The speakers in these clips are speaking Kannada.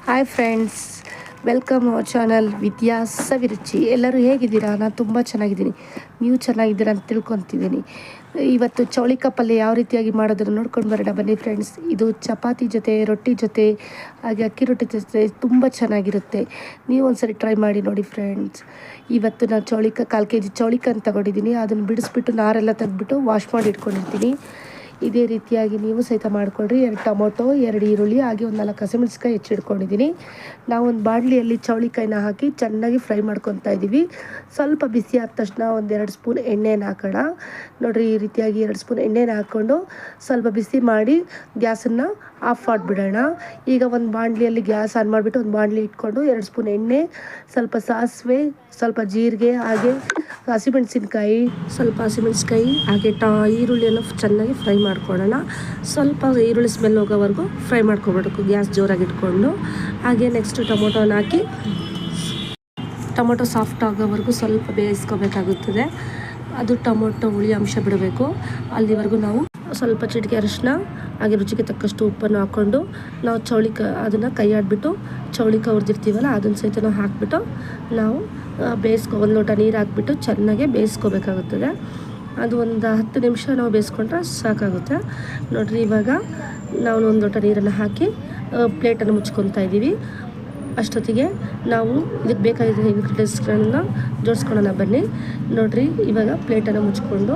Hi friends, welcome our channel Vidya Saviruchi. ಎಲ್ಲರೂ ಹೇಗಿದ್ದೀರಾ? ನಾನು ತುಂಬ ಚೆನ್ನಾಗಿದ್ದೀನಿ. ನೀವು ಚೆನ್ನಾಗಿದ್ದೀರಾ ಅಂತ ತಿಳ್ಕೊತಿದ್ದೀನಿ. ಇವತ್ತು ಚೌಳಿಕಾಯಿ ಪಲ್ಯ ಯಾವ ರೀತಿಯಾಗಿ ಮಾಡೋದನ್ನು ನೋಡ್ಕೊಂಡು ಬರೋಣ ಬನ್ನಿ ಫ್ರೆಂಡ್ಸ್. ಇದು ಚಪಾತಿ ಜೊತೆ, ರೊಟ್ಟಿ ಜೊತೆ, ಹಾಗೆ ಅಕ್ಕಿ ರೊಟ್ಟಿ ಜೊತೆ ತುಂಬ ಚೆನ್ನಾಗಿರುತ್ತೆ. ನೀವು ಒಂದ್ಸರಿ ಟ್ರೈ ಮಾಡಿ ನೋಡಿ ಫ್ರೆಂಡ್ಸ್. ಇವತ್ತು ನಾನು ಚೌಳಿಕಾಯಿ 1/4 kg ಚೌಳಿಕಾಯಿ ತಗೊಂಡಿದ್ದೀನಿ. ಅದನ್ನು ಬಿಡಿಸ್ಬಿಟ್ಟು ನಾರೆಲ್ಲ ತೆಗೆದ್ಬಿಟ್ಟು ವಾಶ್ ಮಾಡಿ ಇಟ್ಕೊಂಡಿರ್ತೀನಿ. ಇದೇ ರೀತಿಯಾಗಿ ನೀವು ಸಹಿತ ಮಾಡಿಕೊಡ್ರಿ. 2 ಟೊಮೊಟೊ, 2 ಈರುಳ್ಳಿ, ಹಾಗೆ ಒಂದು 4 ಹಸಿಮೆಣಸಿನ್ಕಾಯಿ ಹೆಚ್ಚಿಟ್ಕೊಂಡಿದ್ದೀನಿ. ನಾವು ಒಂದು ಬಾಣಲಿಯಲ್ಲಿ ಚೌಳಿಕಾಯಿನ ಹಾಕಿ ಚೆನ್ನಾಗಿ ಫ್ರೈ ಮಾಡ್ಕೊತಾ ಇದ್ದೀವಿ. ಸ್ವಲ್ಪ ಬಿಸಿ ಆದ ತಕ್ಷಣ ಒಂದು 2 ಸ್ಪೂನ್ ಎಣ್ಣೆನ ಹಾಕೋಣ. ನೋಡಿರಿ, ಈ ರೀತಿಯಾಗಿ 2 ಸ್ಪೂನ್ ಎಣ್ಣೆನ ಹಾಕ್ಕೊಂಡು ಸ್ವಲ್ಪ ಬಿಸಿ ಮಾಡಿ ಗ್ಯಾಸನ್ನು ಆಫ್ ಮಾಡಿಬಿಡೋಣ. ಈಗ ಒಂದು ಬಾಣಲಿಯಲ್ಲಿ ಗ್ಯಾಸ್ ಆನ್ ಮಾಡಿಬಿಟ್ಟು ಒಂದು ಬಾಣಲಿ ಇಟ್ಕೊಂಡು 2 ಸ್ಪೂನ್ ಎಣ್ಣೆ, ಸ್ವಲ್ಪ ಸಾಸಿವೆ, ಸ್ವಲ್ಪ ಜೀರಿಗೆ, ಹಾಗೆ ಹಸಿಮೆಣಸಿನ್ಕಾಯಿ, ಹಾಗೆ ಈರುಳ್ಳಿಯನ್ನು ಚೆನ್ನಾಗಿ ಫ್ರೈ ಮಾಡ್ಕೊಳ್ಳೋಣ. ಸ್ವಲ್ಪ ಈರುಳ್ಳಿ ಸ್ಮೆಲ್ ಹೋಗೋವರೆಗೂ ಫ್ರೈ ಮಾಡ್ಕೊಬೇಕು, ಗ್ಯಾಸ್ ಜೋರಾಗಿ ಇಟ್ಕೊಂಡು. ಹಾಗೆ ನೆಕ್ಸ್ಟ್ ಟೊಮೊಟೊನ ಹಾಕಿ ಟೊಮೊಟೊ ಸಾಫ್ಟ್ ಆಗೋವರೆಗೂ ಸ್ವಲ್ಪ ಬೇಯಿಸ್ಕೋಬೇಕಾಗುತ್ತದೆ. ಅದು ಟೊಮೊಟೊ ಹುಳಿ ಅಂಶ ಬಿಡಬೇಕು. ಅಲ್ಲಿವರೆಗೂ ನಾವು ಸ್ವಲ್ಪ ಚಿಟಿಕೆ ಅರಿಶಿನ, ಹಾಗೆ ರುಚಿಗೆ ತಕ್ಕಷ್ಟು ಉಪ್ಪನ್ನು ಹಾಕ್ಕೊಂಡು ನಾವು ಅದನ್ನು ಕೈ ಆಡಿಬಿಟ್ಟು ಚೌಳಿಕಾಯಿ ಹುರಿದಿರ್ತೀವಲ್ಲ ಅದನ್ನು ಸಹಿತ ನಾವು ಹಾಕಿಬಿಟ್ಟು ನಾವು ಒಂದು ಲೋಟ ನೀರು ಹಾಕ್ಬಿಟ್ಟು ಚೆನ್ನಾಗಿ ಬೇಯಿಸ್ಕೋಬೇಕಾಗುತ್ತದೆ. ಅದು ಒಂದು 10 ನಿಮಿಷ ನಾವು ಬೇಯಿಸ್ಕೊಂಡ್ರೆ ಸಾಕಾಗುತ್ತೆ. ನೋಡಿರಿ, ಇವಾಗ ನಾವು ಒಂದು ಲೋಟ ನೀರನ್ನು ಹಾಕಿ ಪ್ಲೇಟನ್ನು ಮುಚ್ಕೊತಾ ಇದ್ದೀವಿ. ಅಷ್ಟೊತ್ತಿಗೆ ನಾವು ಇದಕ್ಕೆ ಬೇಕಾಗಿದ್ದ ಇಂಗ್ರೀಡಿಯೆಂಟ್ಸ್ಗಳನ್ನ ಜೋಡಿಸ್ಕೊಳ್ಳೋಣ ಬನ್ನಿ. ನೋಡಿರಿ, ಇವಾಗ ಪ್ಲೇಟನ್ನು ಮುಚ್ಕೊಂಡು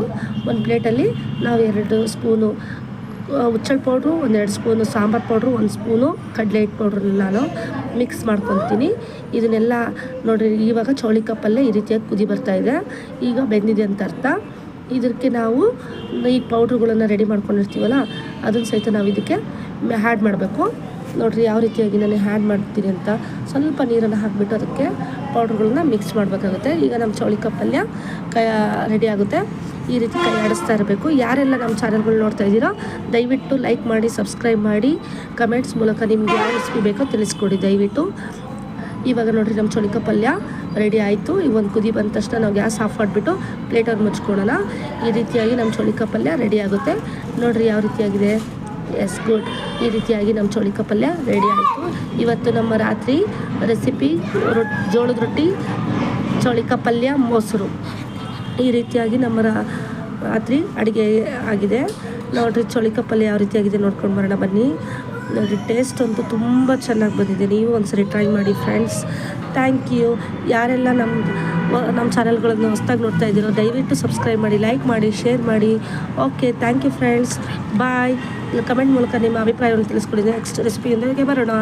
ಒಂದು ಪ್ಲೇಟಲ್ಲಿ ನಾವು 2 ಸ್ಪೂನು ಹುಚ್ಚಳ powder, 2 spoon sambar powder, 1 spoon ಕಡಲೆ ಹಿಟ್ಟು ಪೌಡ್ರನ್ನ ನಾನು ಮಿಕ್ಸ್ ಮಾಡ್ಕೊತೀನಿ. ಇದನ್ನೆಲ್ಲ ನೋಡಿರಿ, ಇವಾಗ ಚೌಳಿಕಾಯಿ ಪಲ್ಯ ಈ ರೀತಿಯಾಗಿ ಕುದಿ ಬರ್ತಾಯಿದೆ. ಈಗ ಬೆಂದಿದೆ ಅಂತ ಅರ್ಥ. ಇದಕ್ಕೆ ನಾವು ಈ ಪೌಡ್ರುಗಳನ್ನು ರೆಡಿ ಮಾಡ್ಕೊಂಡಿರ್ತೀವಲ್ಲ ಅದನ್ನು ಸಹಿತ ನಾವು ಇದಕ್ಕೆ ಆ್ಯಡ್ ಮಾಡಬೇಕು. ನೋಡಿರಿ, ಯಾವ ರೀತಿಯಾಗಿ ನಾನು ಆ್ಯಡ್ ಮಾಡ್ತೀನಿ ಅಂತ. ಸ್ವಲ್ಪ ನೀರನ್ನು ಹಾಕಿಬಿಟ್ಟು ಅದಕ್ಕೆ ಪೌಡ್ರುಗಳನ್ನ ಮಿಕ್ಸ್ ಮಾಡಬೇಕಾಗುತ್ತೆ. ಈಗ ನಮ್ಮ ಚೌಳಿಕಾಯಿ ಪಲ್ಯ ರೆಡಿ ಆಗುತ್ತೆ. ಈ ರೀತಿ ಕೈ ಆಡಿಸ್ತಾ ಇರಬೇಕು. ಯಾರೆಲ್ಲ ನಮ್ಮ ಚಾನಲ್ಗಳು ನೋಡ್ತಾ ಇದ್ದೀರೋ ದಯವಿಟ್ಟು ಲೈಕ್ ಮಾಡಿ, ಸಬ್ಸ್ಕ್ರೈಬ್ ಮಾಡಿ, ಕಮೆಂಟ್ಸ್ ಮೂಲಕ ನಿಮ್ಗೆ ಯಾವ ರೆಸಿಪಿ ಬೇಕೋ ತಿಳಿಸ್ಕೊಡಿ ದಯವಿಟ್ಟು. ಇವಾಗ ನೋಡಿರಿ, ನಮ್ಮ ಚೌಳಿಕಾಯಿ ಪಲ್ಯ ರೆಡಿ ಆಯಿತು. ಈಗ ಒಂದು ಕುದಿ ಬಂದ ತಕ್ಷಣ ನಾವು ಗ್ಯಾಸ್ ಆಫ್ ಮಾಡಿಬಿಟ್ಟು ಪ್ಲೇಟನ್ನು ಮುಚ್ಕೊಳ್ಳೋಣ. ಈ ರೀತಿಯಾಗಿ ನಮ್ಮ ಚೌಳಿಕಾಯಿ ಪಲ್ಯ ರೆಡಿ ಆಗುತ್ತೆ. ನೋಡಿರಿ ಯಾವ ರೀತಿಯಾಗಿದೆ. Yes, good. ಈ ರೀತಿಯಾಗಿ ನಮ್ಮ ಚೌಳಿಕಾಯಿ ಪಲ್ಯ ರೆಡಿ ಆಯಿತು. ಇವತ್ತು ನಮ್ಮ ರಾತ್ರಿ ರೆಸಿಪಿ ಜೋಳದ ರೊಟ್ಟಿ, ಚೌಳಿಕಾಯಿ ಪಲ್ಯ, ಮೊಸರು. ಈ ರೀತಿಯಾಗಿ ನಮ್ಮ ರಾತ್ರಿ ಅಡುಗೆ ಆಗಿದೆ. ನೋಡಿರಿ, ಚೌಳಿಕಾಯಿ ಪಲ್ಯ ಯಾವ ರೀತಿಯಾಗಿದೆ ನೋಡ್ಕೊಂಡು ಬರೋಣ ಬನ್ನಿ. ನೋಡಿರಿ, ಟೇಸ್ಟ್ ಅಂತೂ ತುಂಬ ಚೆನ್ನಾಗಿ ಬಂದಿದೆ. ನೀವು ಒಂದ್ಸರಿ ಟ್ರೈ ಮಾಡಿ ಫ್ರೆಂಡ್ಸ್. Thank you. ಯಾರೆಲ್ಲ ನಮ್ಮ ಚಾನಲ್ಗಳನ್ನು ಹೊಸದಾಗಿ ನೋಡ್ತಾ ಇದ್ದೀರೋ ದಯವಿಟ್ಟು ಸಬ್ಸ್ಕ್ರೈಬ್ ಮಾಡಿ, ಲೈಕ್ ಮಾಡಿ, ಶೇರ್ ಮಾಡಿ. Okay, thank you friends. Bye. Comment ಮೂಲಕ ನಿಮ್ಮ ಅಭಿಪ್ರಾಯವನ್ನು ತಿಳಿಸ್ಕೊಡಿ. ನೆಕ್ಸ್ಟ್ ರೆಸಿಪಿಯೊಂದಿಗೆ ಬರೋಣ.